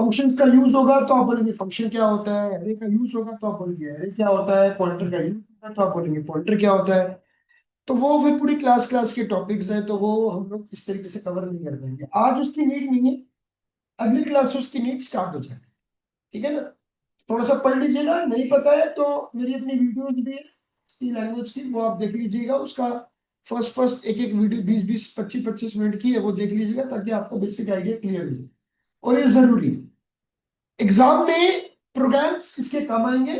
Functions का use होगा तो आप बोलेंगे फंक्शन क्या होता है, एरे का यूज होगा तो आप बोलेंगे एरे क्या होता है, पॉइंटर का यूज होगा तो आप बोलेंगे पॉइंटर क्या होता है। तो वो फिर पूरी क्लास क्लास के टॉपिक्स हैं, तो वो हम लोग इस तरीके से कवर नहीं कर पाएंगे, आज उसकी नीड नहीं है, अगली क्लास से उसकी नीड स्टार्ट हो जाएगी। ठीक है ना। थोड़ा सा पढ़ लीजिएगा, नहीं पता है तो मेरी अपनी वीडियोज भी है इसकी लैंग्वेज की, वो आप देख लीजिएगा। उसका फर्स्ट फर्स्ट एक एक वीडियो 20 20 25 25 मिनट की है, वो देख लीजिएगा ताकि आपको बेसिक आइडिया क्लियर हो जाए। और ये जरूरी है, एग्जाम में प्रोग्राम्स किसके काम आएंगे,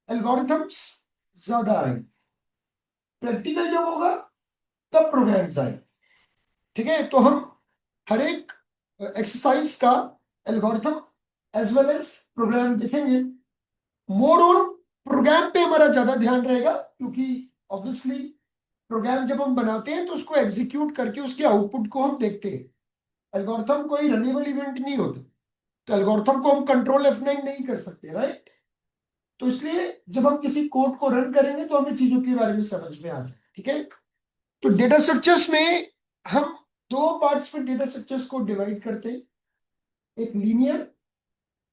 एल्गोरिथम्स ज्यादा आएंगे। प्रैक्टिकल जब होगा तब प्रोग्राम्स आएंगे। ठीक है, तो हम हर एक एक्सरसाइज का algorithm as well as program देखेंगे। मोर ऑन प्रोग्राम पे हमारा ज्यादा ध्यान रहेगा, क्योंकि ऑब्वियसली प्रोग्राम जब हम बनाते हैं तो उसको एग्जीक्यूट करके उसके आउटपुट को हम देखते हैं। एल्गोरिथम कोई रनेबल इवेंट नहीं होता, तो एल्गोरिथम को हम कंट्रोल F9 नहीं कर सकते, राइट। तो इसलिए जब हम किसी कोड को रन करेंगे तो हमें चीजों के बारे में समझ में आता है। ठीक है, तो डेटा स्ट्रक्चर्स में हम दो पार्ट्स में डेटा स्ट्रक्चर्स को डिवाइड करते हैं, एक लीनियर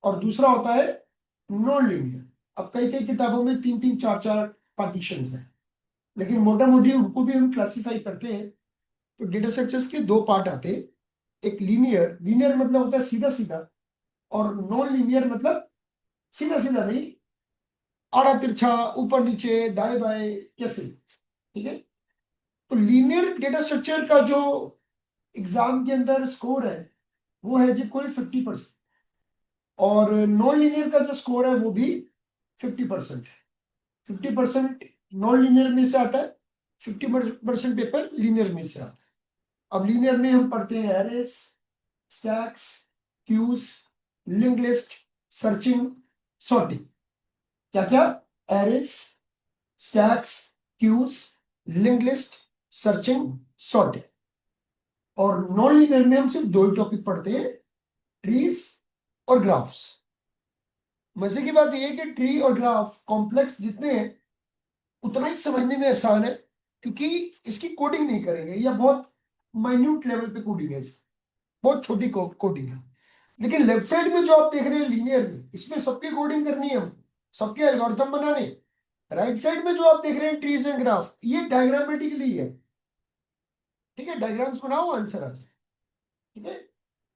और दूसरा होता है नॉन लीनियर। अब कई कई किताबों में तीन तीन चार चार पार्टीशन है, लेकिन मोटा मोटी उनको भी हम क्लासिफाई करते हैं। तो डेटा स्ट्रक्चर्स के दो पार्ट आते हैं, एक लीनियर, लीनियर मतलब होता है सीधा सीधा, और नॉन लीनियर मतलब सीधा सीधा नहीं, आड़ा तिरछा, ऊपर नीचे, दाएं बाएं, कैसे। ठीक है, तो लीनियर डेटा स्ट्रक्चर का जो एग्जाम के अंदर स्कोर है वो है जी कुल 50%, और नॉन लीनियर का जो स्कोर है वो भी 50%। 50% नॉन लीनियर में से आता है, 50% पेपर लीनियर में से आता है। अब लीनियर में हम पढ़ते हैं arrays, stacks, queues, link list, searching, sorting. क्या क्या, arrays, stacks, queues, link list, searching, sorting. और नॉन लीनियर में हम सिर्फ दो ही टॉपिक पढ़ते हैं, ट्रीज और ग्राफ्स। मजे की बात यह है कि ट्री और ग्राफ कॉम्प्लेक्स जितने हैं उतना ही समझने में आसान है, क्योंकि इसकी कोडिंग नहीं करेंगे, या बहुत माइन्यूट लेवल पे कोडिंग है इसकी, बहुत छोटी कोडिंग है। लेकिन लेफ्ट साइड में जो आप देख रहे हैं लीनियर में, इसमें सबकी कोडिंग करनी है हमको, सबके एल्गोरिथम बनाने हैं। राइट साइड में जो आप देख रहे हैं ट्रीज एंड ग्राफ, ये डायग्रामेटिकली है। ठीक है, डायग्राम्स बनाओ, आंसर आ जाए। ठीक है,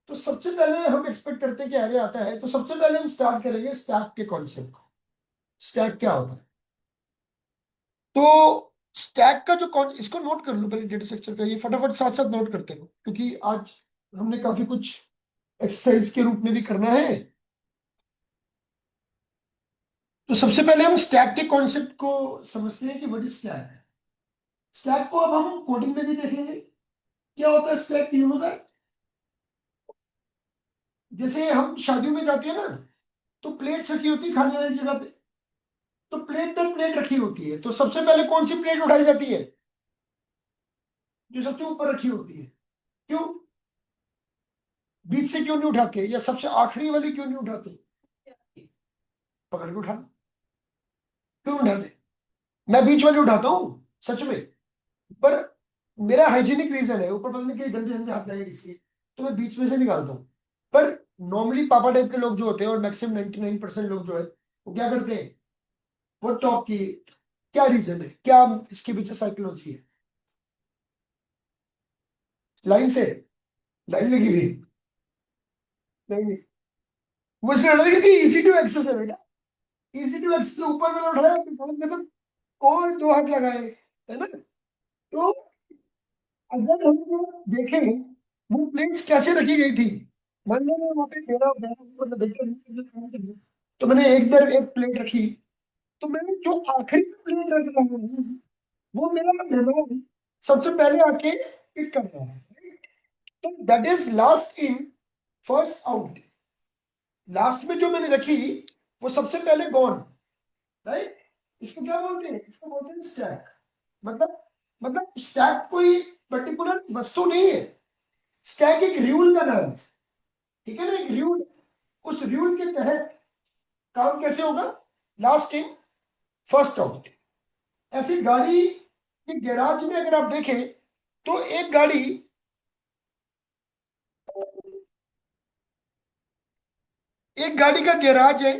तो सबसे पहले हम एक्सपेक्ट करते हैं कि अरे आता है, तो सबसे पहले हम स्टार्ट करेंगे स्टैक के कॉन्सेप्ट को। स्टैक क्या होता है, तो स्टैक का जो कौन, इसको नोट कर लो पहले, डेटा स्ट्रक्चर का ये फटाफट साथ साथ नोट करते रहो, क्योंकि आज हमने काफी कुछ एक्सरसाइज के रूप में भी करना है। तो सबसे पहले हम स्टैक के कॉन्सेप्ट को समझते हैं कि व्हाट इज स्टैक। स्टैक को अब हम कोडिंग में भी देखेंगे, क्या होता है स्टैक, यू नो दैट। जैसे हम शादियों में जाते हैं ना, तो प्लेट्स रखी होती है खाने वाली जगह पे, तो प्लेट दर प्लेट रखी होती है, तो सबसे पहले कौन सी प्लेट उठाई जाती है, जो सबसे ऊपर रखी होती है। क्यों, बीच से क्यों नहीं उठाते, या सबसे आखिरी वाली क्यों नहीं उठाते, पकड़ के उठाना, क्यों उठाते। मैं बीच वाली उठाता हूँ सच में, पर मेरा हाइजीनिक रीजन है, ऊपर पता नहीं कि गंदे गंदे हाथ लगे किसी, तो मैं बीच में से निकालता हूँ। पर नॉर्मली पापा टाइप के लोग जो होते हैं, और मैक्सिमम 99% लोग जो है, वो क्या करते हैं, वो टॉप की। क्या रीजन है, क्या इसके पीछे साइकोलॉजी है, लाइन से, लाइन लगी हुई, नहीं नहीं, वो इसलिए उठा क्योंकि इजी टू एक्सेस है बेटा। इजी टू एक्सेस, ऊपर वाला उठाया तो काम खत्म, और दो हाथ लगाए, है ना। तो अगर हम जो देखें वो प्लेट्स कैसे रखी गई थी, मान लो मैं वहाँ पे मेरा मतलब बेटर तो मैंने एक दर एक प्लेट रखी, तो मैंने जो आखिरी प्लेट रख रहा हूँ वो मेरा मेहमान सबसे पहले आके पिक कर रहा है, तो that is last in first out. Last में जो मैंने रखी वो सबसे पहले गॉन, राइट। इसको क्या बोलते हैं, इसको बोलते हैं स्टैक। मतलब स्टैक कोई पर्टिकुलर वस्तु नहीं है, स्टैक एक रूल का नाम है। ठीक है ना, एक रूल, उस रूल के तहत काम कैसे होगा, लास्ट इन फर्स्ट आउट। ऐसी गाड़ी के गैराज में अगर आप देखें तो एक गाड़ी एक गाड़ी का गैराज है।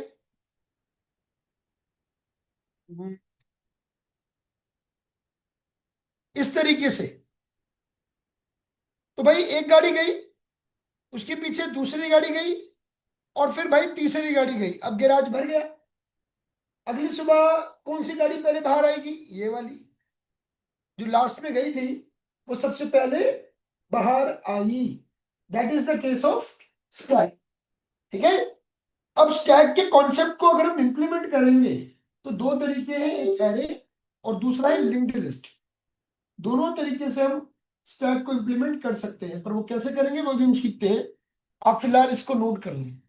हम्म, इस तरीके से। तो भाई एक गाड़ी गई, उसके पीछे दूसरी गाड़ी गई, और फिर भाई तीसरी गाड़ी गई, अब गैराज भर गया। अगली सुबह कौन सी गाड़ी पहले बाहर आएगी? ये वाली, जो लास्ट में गई थी, वो सबसे पहले बाहर आई। That is the case of stack. ठीक है। अब स्टैक के कॉन्सेप्ट को अगर हम इंप्लीमेंट करेंगे तो दो तरीके हैं, एक एरे और दूसरा है लिंक्ड लिस्ट। दोनों तरीके से हम स्टैक को इंप्लीमेंट कर सकते हैं, पर वो कैसे करेंगे वो भी हम सीखते हैं। आप फिलहाल इसको नोट कर लें।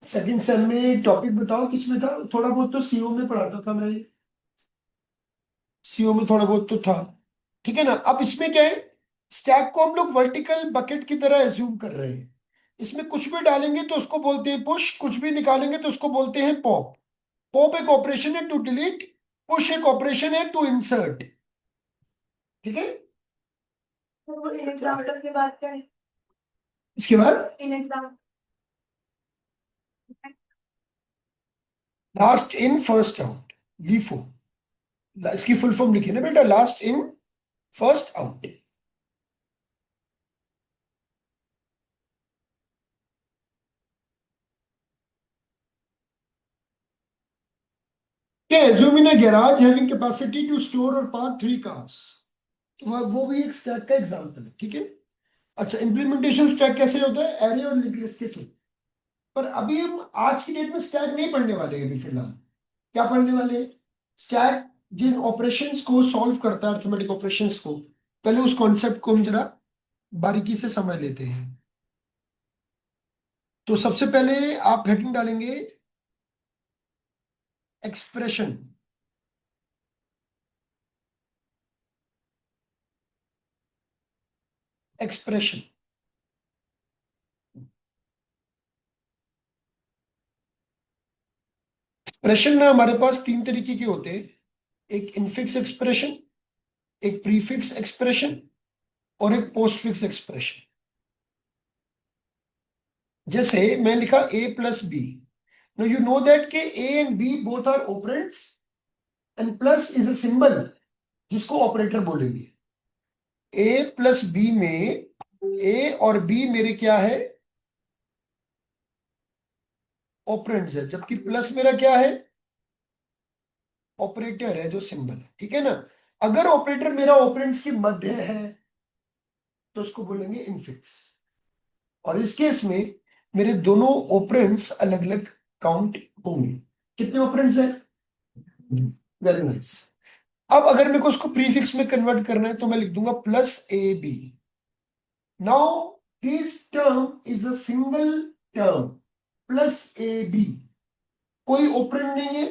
सेकंड सेम में टॉपिक बताओ किसमें था? थोड़ा बहुत तो सीओ में पढ़ाता था मैं। सीओ में थोड़ा बहुत तो था। ठीक है ना। अब इसमें क्या है, स्टैक को हम लोग वर्टिकल बकेट की तरह एज्यूम कर रहे हैं। इसमें कुछ भी डालेंगे तो उसको बोलते हैं पुश, कुछ भी निकालेंगे तो उसको बोलते हैं पॉप। पॉप एक ऑपरेशन है टू डिलीट, पुश एक ऑपरेशन है टू इंसर्ट। ठीक है। तो इन एग्जाम्पल की बात करें। इसके बाद in example. Last in first out, LIFO. इसकी फुल फॉर्म लिखिए ना बेटा, last in first out. assume in a garage having capacity to store or park 3 cars। तो वो भी एक स्टैक का एग्जांपल है। ठीक है। अच्छा, इंप्लीमेंटेशन स्टैक कैसे होता है? एरे और लिंक लिस्ट के थ्रू। पर अभी हम आज की डेट में स्टैक नहीं पढ़ने वाले हैं अभी फिलहाल। क्या पढ़ने वाले हैं? स्टैक जिन ऑपरेशंस को सॉल्व करता है, अर्थमेटिक ऑपरेशंस को, पहले उस कॉन्सेप्ट को हम जरा बारीकी से समझ लेते हैं। तो सबसे पहले आप हेडिंग डालेंगे एक्सप्रेशन। एक्सप्रेशन। एक्सप्रेशन ना हमारे पास तीन तरीके के होते हैं। एक इनफिक्स एक्सप्रेशन, एक प्रीफिक्स एक्सप्रेशन, और एक पोस्टफिक्स एक्सप्रेशन। जैसे मैं लिखा a plus B. No you know that के a and b both are operands, and plus is a symbol जिसको ऑपरेटर बोलेंगे। a प्लस बी में a और b मेरे क्या है? ऑपरेंड्स है, जबकि प्लस मेरा क्या है? ऑपरेटर है, जो सिंबल है। ठीक है ना। अगर ऑपरेटर मेरा ऑपरेंड्स के मध्य है तो उसको बोलेंगे इनफिक्स। और इस केस में मेरे दोनों ऑपरेंड्स अलग अलग काउंट होंगे। कितने ऑपरेंड्स है? Very nice. अब अगर मेरे को उसको प्रीफिक्स में कन्वर्ट करना है तो मैं लिख दूंगा plus A B. Now this term is a single term, plus A B. कोई ऑपरेंड नहीं है।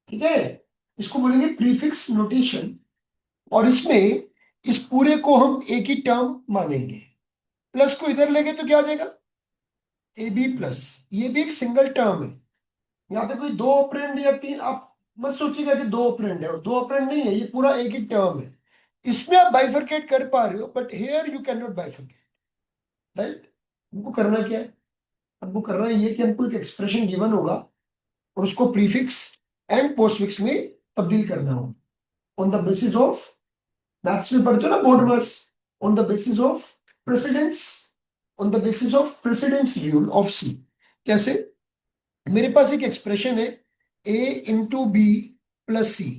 ठीक है। इसको बोलेंगे प्रीफिक्स नोटेशन। और इसमें इस पूरे को हम एक ही टर्म मानेंगे। प्लस को इधर लेंगे तो क्या आ जाएगा? A B plus. ये भी एक सिंगल टर्म है। यहाँ पे कोई दो ऑपरेंड या तीन, आप मत सोचिएगा कि दो ऑपरेंड है। दो ऑपरेंड नहीं है, ये पूरा एक ही टर्म है। इसमें आप बाइफरकेट कर पा रहे हो, but here you can not bifurcate. Right. हमको करना क्या है? हमको करना ये कि हमको एक एक्सप्रेशन गिवन होगा और उसको प्रीफिक्स एंड पोस्टफिक्स में तब्दील करना होगा, on the basis of, maths में पढ़ते हो ना BODMAS, on the basis of precedence, on the basis of precedence rule of C. कैसे? मेरे पास एक एक्सप्रेशन है a into B plus C.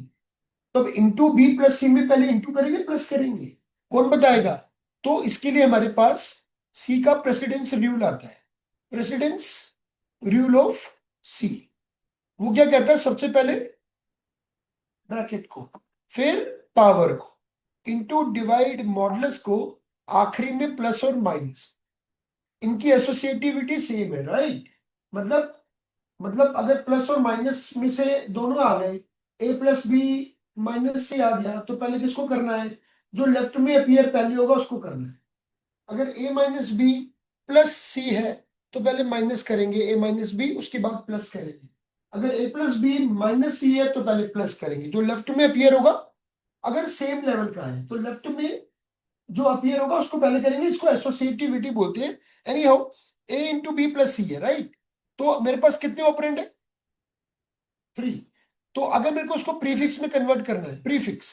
तो अब इंटू बी प्लस सी में पहले इंटू करेंगे प्लस करेंगे? कौन बताएगा? तो इसके लिए हमारे पास सी का प्रेसिडेंस रूल आता है। प्रेसिडेंस रूल ऑफ सी। वो क्या कहता है? सबसे पहले ब्रैकेट को, फिर पावर को, इंटू डिवाइड मॉडुलस को, आखिरी में प्लस और माइनस। इनकी एसोसिएटिविटी सेम है। राइट। मतलब अगर प्लस और माइनस में से दोनों आ गए, ए प्लस बी माइनस से आ गया, तो पहले किसको करना है? जो लेफ्ट में अपीयर पहले होगा उसको करना है। अगर ए माइनस बी प्लस सी है तो पहले माइनस करेंगे, ए माइनस बी, उसके बाद प्लस करेंगे। अगर ए प्लस बी माइनस सी है तो पहले प्लस करेंगे, जो लेफ्ट में अपियर होगा अगर सेम लेवल का है तो लेफ्ट में जो अपियर होगा उसको पहले करेंगे, इसको एसोसिएटिविटी बोलते हैं। Anyhow, A into B plus C है, राइट। तो मेरे पास कितने ऑपरेंड है? 3। तो अगर मेरे को उसको प्रीफिक्स में कन्वर्ट करना है, प्रीफिक्स,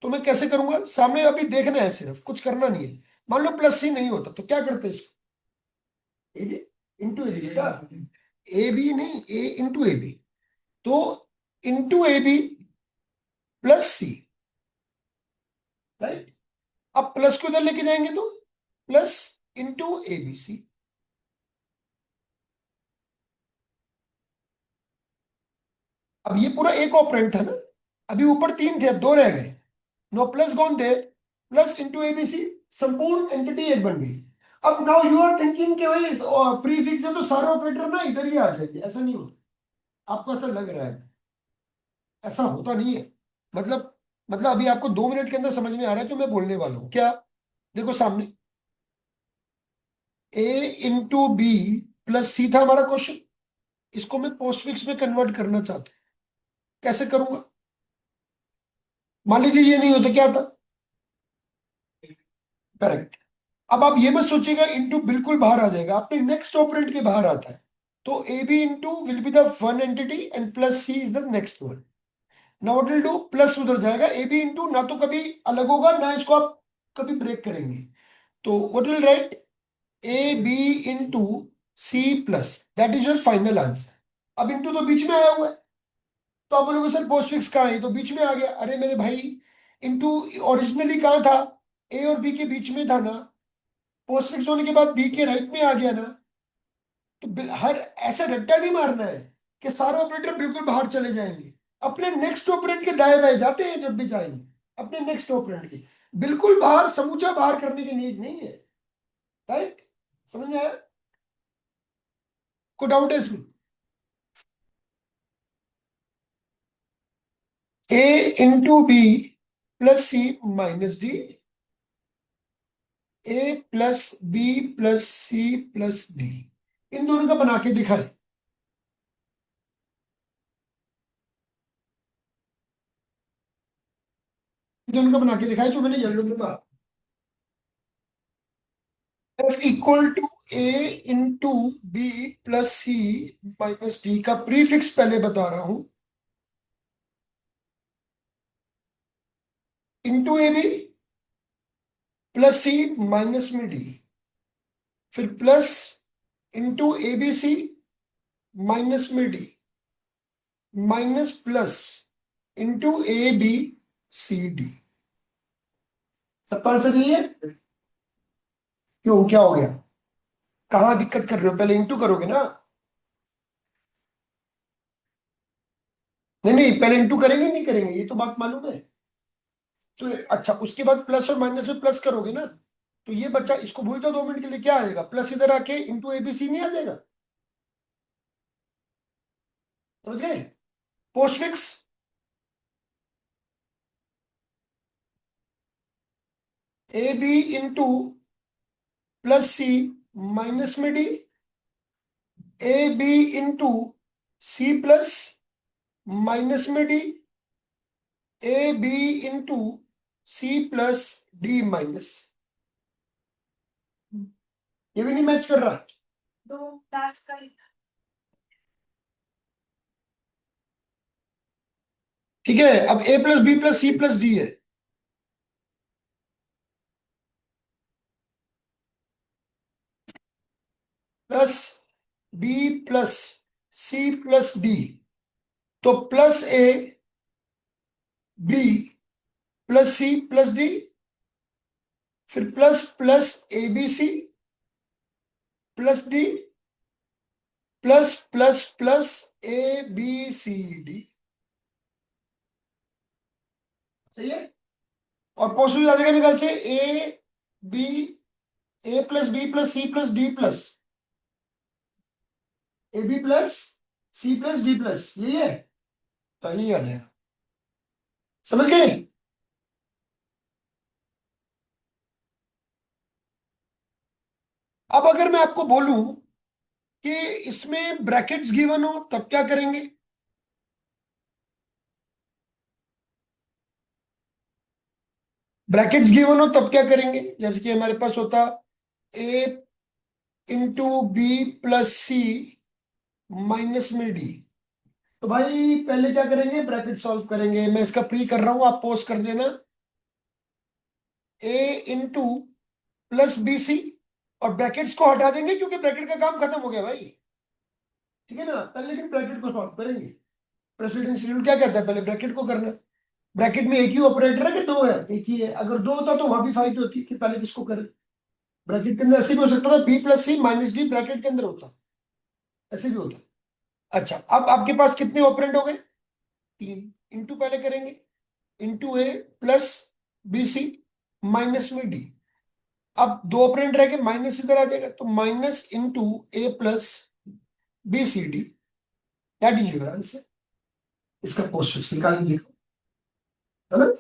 तो मैं कैसे करूंगा? सामने अभी देखना है, सिर्फ कुछ करना नहीं है। मान लो प्लस सी नहीं होता तो क्या करते हैं इसको? A B into A B, बेटा ए बी नहीं, ए इंटू ए बी। तो into A B plus C, right. अब प्लस को उधर लेके जाएंगे तो plus into A B C. अब ये पूरा एक ऑपरेंट था ना, अभी ऊपर 3 थे, अब 2 रह गए। No plus gone there, plus into ABC, संपूर्ण एंटिटी एक बन गई। अब नाउ यू आर थिंकिंग कि भाई प्रीफिक्स है तो सारे ऑपरेटर ना इधर ही आ जाएंगे, ऐसा नहीं होता। आपको ऐसा लग रहा है, ऐसा होता नहीं है। मतलब अभी आपको 2 मिनट के अंदर समझ में आ रहा है जो मैं बोलने वाला हूं क्या? देखो सामने, ए इंटू बी प्लस सी था हमारा क्वेश्चन। इसको मैं पोस्टफिक्स में कन्वर्ट करना चाहता हूं, कैसे करूंगा? मान लीजिए ये नहीं होता, क्या था? करेक्ट। अब आप ये मत सोचिएगा इंटू बिल्कुल बाहर आ जाएगा, आपने नेक्स्ट ऑपरेंड के बाहर आता है। तो A B into will be the one entity and plus C is the next one. Now what will do, plus उधर जाएगा, ए बी इंटू ना तो कभी अलग होगा ना इसको आप कभी ब्रेक करेंगे। तो what will write, A B into C plus, that is your final answer. अब इंटू तो बीच में आया हुआ है, तो आप बोलोगे सर पोस्टफिक्स कहाँ है? तो बीच में आ गया। अरे मेरे भाई, इंटू ओरिजिनली कहाँ था? ए और बी के बीच में था ना। पोस्टफिक्स होने के बाद बी के राइट में आ गया ना। तो हर ऐसा रट्टा नहीं मारना है कि सारे ऑपरेटर बिल्कुल बाहर चले जाएंगे। अपने नेक्स्ट ऑपरेंड के दाएं बाएं जाते हैं जब भी जाएंगे, अपने नेक्स्ट ऑपरेंड के बिल्कुल बाहर, समूचा बाहर करने की नीड नहीं है, राइट। समझ में आया? कोई डाउट है इसमें? A into B plus C minus D, A plus B plus C plus D, इन दोनों का बना के दिखाए। इन दोनों का बना के दिखाए जो मैंने येलो में बात। F equal to A into B plus C minus D का प्रीफिक्स पहले बता रहा हूं, into A B plus C minus में डी, फिर plus into A B C minus में D, minus plus into A B C D. सबका answer यही है? क्यों, क्या हो गया? कहाँ दिक्कत कर रहे हो? पहले इंटू करोगे ना? नहीं नहीं, पहले इंटू करेंगे नहीं करेंगे ये तो बात मालूम है। तो अच्छा, उसके बाद प्लस और माइनस में प्लस करोगे ना, तो ये बच्चा इसको भूल जाओ 2 मिनट के लिए, क्या आएगा? प्लस इधर आके इंटू एबीसी नहीं आ जाएगा? समझ गए? Postfix, A B into plus C minus में D, A B into C plus minus में D, A B into C plus D minus. ये भी नहीं मैच कर रहा? दो लास्ट का एक। ठीक है, अब A plus B plus C plus D है, plus B plus C plus D. तो plus A B plus C plus D, फिर plus plus A B C plus D, plus plus plus A B C D. सही है? और possible आ जाएगा निकाल से A B, A plus B plus C plus D plus A B plus C plus D plus, यही है। तो यही आ जाएगा। समझ गए? अब अगर मैं आपको बोलूं कि इसमें ब्रैकेट्स गिवन हो तब क्या करेंगे? ब्रैकेट्स गिवन हो तब क्या करेंगे? जैसे कि हमारे पास होता ए into B plus C minus में डी। तो भाई पहले क्या करेंगे? ब्रैकेट सॉल्व करेंगे। मैं इसका प्री कर रहा हूं, आप पोस्ट कर देना। ए इंटू प्लस बी सी, और ब्रैकेट्स को हटा देंगे क्योंकि ब्रैकेट का काम खत्म हो गया भाई। ठीक है ना? पहले लेकिन ब्रैकेट को सॉल्व करेंगे। प्रेसिडेंस रूल क्या कहता है? पहले ब्रैकेट को करना है। ब्रैकेट में एक ही ऑपरेटर है कि दो है? एक ही है। अगर दो होता तो वहां भी फाइट होती कि पहले किसको करें। ब्रैकेट के अंदर ऐसे भी हो सकता था, B plus C minus D bracket के अंदर होता, ऐसे भी होता। अच्छा, अब आपके पास कितने ऑपरेंड हो गए? तीन। इंटू पहले करेंगे, into A plus B C minus में डी। अब दो ऑपरेंड रह गए, माइनस इधर आ जाएगा, तो minus into A plus B C D, that is your answer. इसका पोस्ट फिक्स निकाल के देखो, है ना?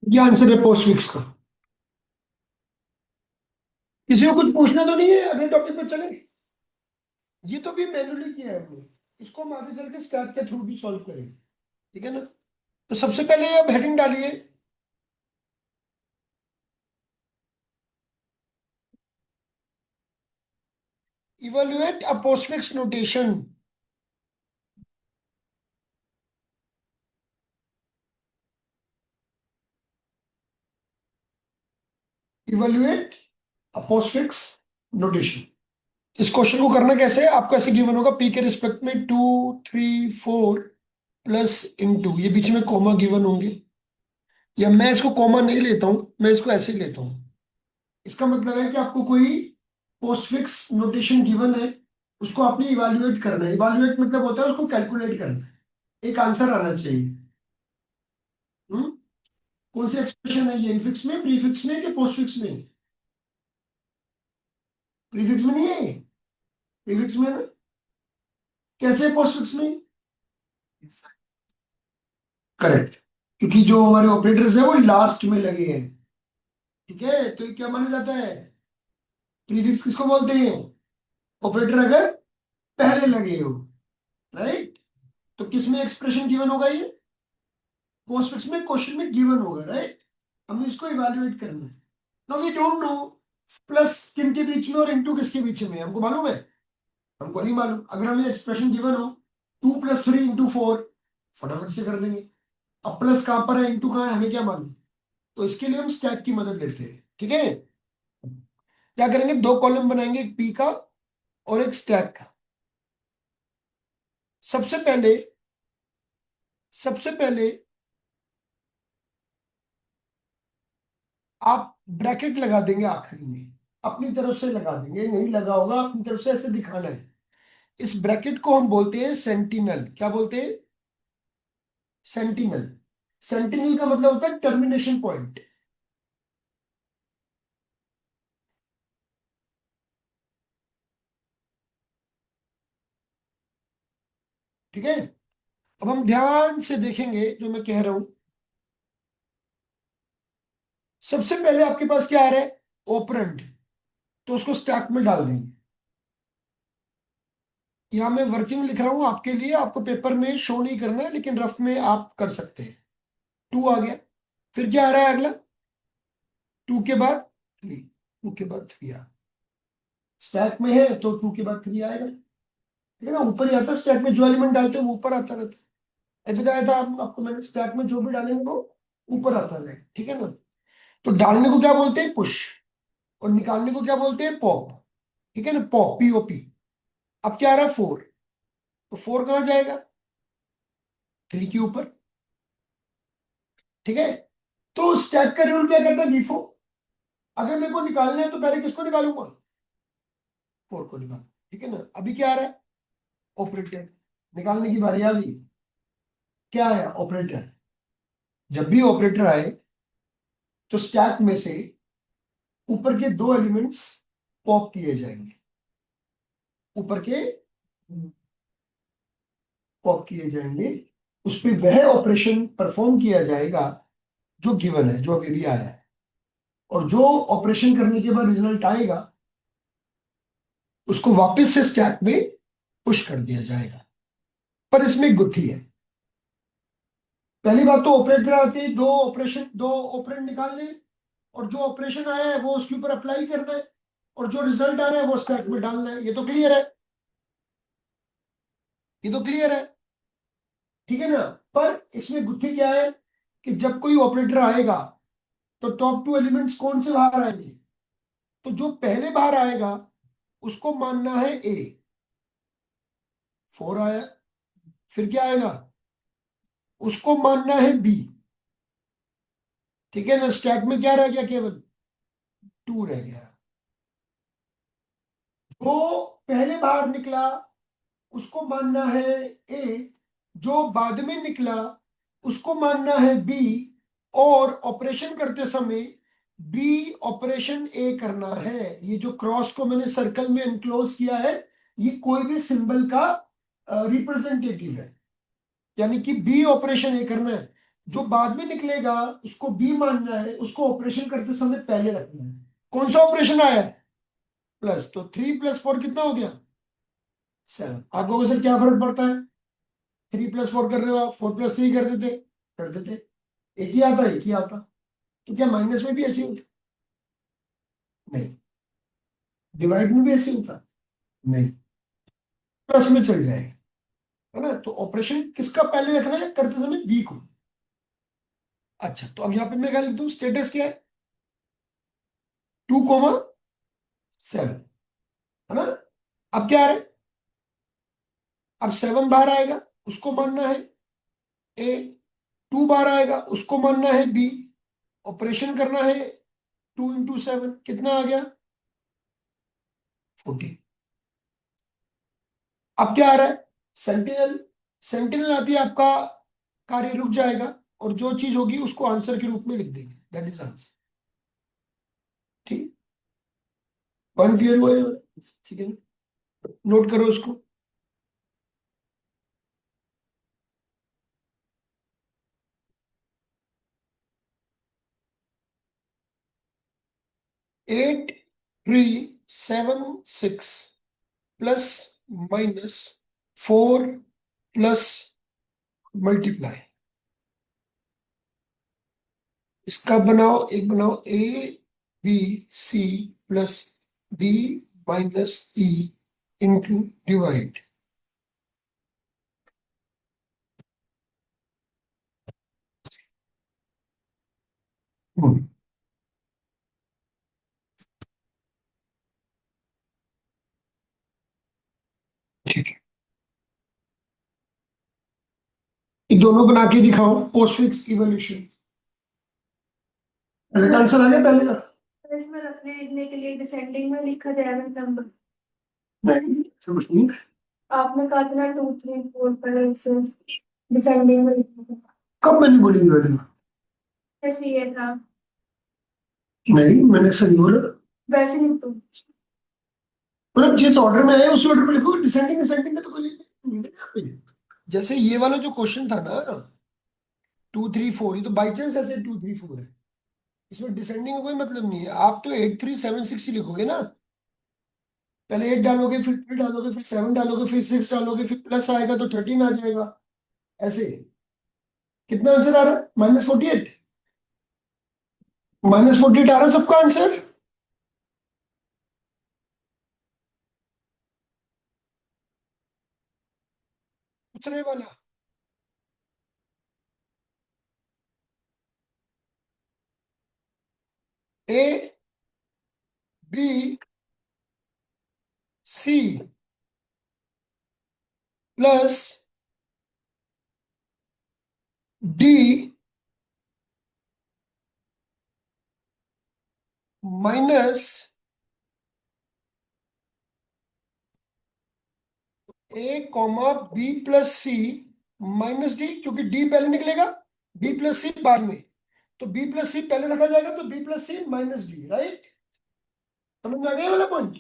ये आंसर है पोस्ट फिक्स का। किसी को कुछ पूछना तो नहीं है? अगले टॉपिक पे चले। ये तो भी मैन्युअली किया है हमने, इसको हम आगे चल के स्टैक के थ्रू भी सॉल्व करेंगे। ठीक है ना? तो सबसे पहले अब हेडिंग डालिए, इवेल्युएट अ पोस्टफिक्स नोटेशन। इवेल्युएट अ पोस्टफिक्स नोटेशन। इस क्वेश्चन को करना कैसे है? आपको ऐसे गिवन होगा, पी के रिस्पेक्ट में 2 3 4 प्लस इंटू, ये बीच में कॉमा गिवन होंगे। या मैं इसको कॉमा नहीं लेता हूं, मैं इसको ऐसे ही लेता हूं। इसका मतलब है कि आपको कोई पोस्टफिक्स नोटेशन गिवन है, उसको आपने इवेल्युएट करना है। इवेल्युएट मतलब होता है उसको कैलकुलेट करना है, एक आंसर आना चाहिए। हम्म कौन सी एक्सप्रेशन है ये? इनफिक्स में, प्रीफिक्स में, कि पोस्टफिक्स में? प्रीफिक्स में नहीं है, प्रीफिक्स में है ना? कैसे पोस्टफिक्स में? करेक्ट, क्योंकि जो हमारे ऑपरेटर्स है वो लास्ट में लगे हैं। ठीक है, तो ये क्या माना जाता है? प्रीफिक्स किसको बोलते हैं? ऑपरेटर अगर पहले लगे हो, राइट? तो किस में एक्सप्रेशन गिवन होगा ये? पोस्टफिक्स में क्वेश्चन में गिवन होगा, राइट? हमें इसको इवेल्युएट करना है। No we don't know plus किन के बीच में और इनटू किसके बीच में, हमको मालूम है? हमको नहीं मालूम। अगर हमें एक्सप्रेशन गिवन हो 2 + 3 × 4, फटाफट से कर देंगे। अब प्लस कहां पर है, इंटू कहां है, हमें क्या मालूम? तो इसके लिए हम स्टैक की मदद लेते हैं। ठीक है? क्या करेंगे? दो कॉलम बनाएंगे, एक पी का और एक स्टैक का। सबसे पहले सबसे पहले आप ब्रैकेट लगा देंगे आखिरी में, अपनी तरफ से लगा देंगे, नहीं लगा होगा अपनी तरफ से ऐसे दिखाना है। इस ब्रैकेट को हम बोलते हैं सेंटिनल। क्या बोलते हैं? सेंटिनल। सेंटिनल का मतलब होता है टर्मिनेशन पॉइंट। ठीक है? अब हम ध्यान से देखेंगे जो मैं कह रहा हूं। सबसे पहले आपके पास क्या आ रहा है? ऑपरेंड। तो उसको स्टैक में डाल देंगे। यहां मैं वर्किंग लिख रहा हूं आपके लिए, आपको पेपर में शो नहीं करना है, लेकिन रफ में आप कर सकते हैं। 2 आ गया। फिर क्या आ रहा है अगला? 2 के बाद 3, 2 के बाद 3 आ, स्टैक में है तो 2 के बाद 3 आएगा। ठीक है ना? ऊपर ही आता है, स्टैक में जो एलिमेंट डालते हैं वो ऊपर आता रहता है। ऐसे बताया था आपको मैंने, स्टैक में जो भी डालेंगे वो ऊपर आता है। ठीक है ना? तो डालने को क्या बोलते हैं? पुश। और निकालने को क्या बोलते हैं? पॉप। ठीक है ना? Pop, POP। अब क्या आ रहा है? 4। तो 4 कहाँ जाएगा? 3 के ऊपर। ठीक है? तो स्टैक का रूल क्या कहता है? लीफो। अगर मेरे को निकालना है तो पहले किसको निकालूंगा? 4 को निकाल। ठीक है ना? अभी क्या आ रहा है? ऑपरेटर। निकालने की बारी आ गई। क्या आया? ऑपरेटर। जब भी ऑपरेटर आए तो स्टैक में से ऊपर के दो एलिमेंट्स पॉप किए जाएंगे, ऊपर के पॉप किए जाएंगे, उस पे वह ऑपरेशन परफॉर्म किया जाएगा जो गिवन है, जो अभी भी आया है, और जो ऑपरेशन करने के बाद रिजल्ट आएगा उसको वापस से स्टैक में पुश कर दिया जाएगा। पर इसमें एक गुत्थी है। पहली बात तो ऑपरेटर आते ही दो ऑपरेंड निकालने, और जो ऑपरेशन आया है वो उसके ऊपर अप्लाई करना है, और जो रिजल्ट आ रहा है वो स्टैक में डालना है। ये तो क्लियर है, ये तो क्लियर है, ठीक है ना। पर इसमें गुत्थी क्या है कि जब कोई ऑपरेटर आएगा तो टॉप टू एलिमेंट्स कौन से बाहर आएंगे, तो जो पहले बाहर आएगा उसको मानना है ए। 4 आया, फिर क्या आएगा, उसको मानना है बी। ठीक है ना, स्टैक में क्या रह गया, केवल 2 रह गया। जो पहले बाहर निकला उसको मानना है ए, जो बाद में निकला उसको मानना है बी, और ऑपरेशन करते समय बी ऑपरेशन ए करना है। ये जो क्रॉस को मैंने सर्कल में एनक्लोज किया है, ये कोई भी सिंबल का रिप्रेजेंटेटिव है, यानी कि बी ऑपरेशन ए करना है। जो बाद में निकलेगा उसको बी मानना है, उसको ऑपरेशन करते समय पहले रखना है। कौन सा ऑपरेशन आया है, प्लस, तो 3 + 4 कितना हो गया, 7। आप लोगों से क्या फर्क पड़ता है, 3 + 4 कर रहे हो आप, 4 + 3 कर देते, कर देते, एक ही आता, एक ही आता। तो क्या माइनस में भी ऐसे होता, नहीं। डिवाइड में भी ऐसे होता, नहीं। प्लस में चल जाएगा, है ना। तो ऑपरेशन किसका पहले रखना है करते समय, बी को। अच्छा, तो अब यहाँ पे मैं क्या लिख दूं, स्टेटस क्या है, 2, 7, है ना। अब क्या आ रहा है, अब 7 बाहर आएगा उसको मानना है ए, 2 बाहर आएगा उसको मानना है बी, ऑपरेशन करना है 2 × 7, कितना आ गया, 14। अब क्या आ रहा है, सेंटिनल। सेंटिनल आती है, आपका कार्य रुक जाएगा, और जो चीज होगी उसको आंसर के रूप में लिख देंगे, दैट इज आंसर। ठीक, पॉइंट क्लियर हुआ है, ठीक है, नोट करो उसको। 8376 प्लस माइनस 4 प्लस मल्टीप्लाई, इसका बनाओ, एक बनाओ, ABC + D - E into divide. ठीक है, ये दोनों बना के दिखाओ, पोस्टफिक्स इवोल्यूशन। आंसर आ गया पहले का, तो इसमें रखने लिखने के लिए डिसेंडिंग में लिखा जाएगा नंबर। नहीं ऐसा कुछ नहीं। आपने कहा था ना 2 3 4 पर इसे डिसेंडिंग में लिखा था। कब मैंने बोली इन्वर्टेड, ऐसे ये था, नहीं मैंने ऐसा नहीं बोला। वैसे नहीं तो। मतलब जिस ऑर्डर में आया उसी ऑर्डर में लिखो, डिसेंडिंग असेंडिंग का तो कोई नहीं है यहाँ पे। जैसे ये वाला जो क्वेश्चन था ना, 2 3 4, ये तो बाई चांस ऐसे 2 3 4 है, इसमें डिसेंडिंग का कोई मतलब नहीं है। आप तो 8376 ही लिखोगे ना, पहले 8 डालोगे, फिर 3 डालोगे, फिर 7 डालोगे, फिर 6 डालोगे, फिर प्लस आएगा तो 13 आ जाएगा, ऐसे। कितना आंसर आ रहा है, -48। -48 आ रहा है सबका आंसर। पूछने वाला, ABC plus D minus A, B + C -D, क्योंकि डी पहले निकलेगा, B + C बाद में, तो B + C पहले रखा जाएगा, तो B + C - D, राइट। समझ में आ गया ये वाला पॉइंट?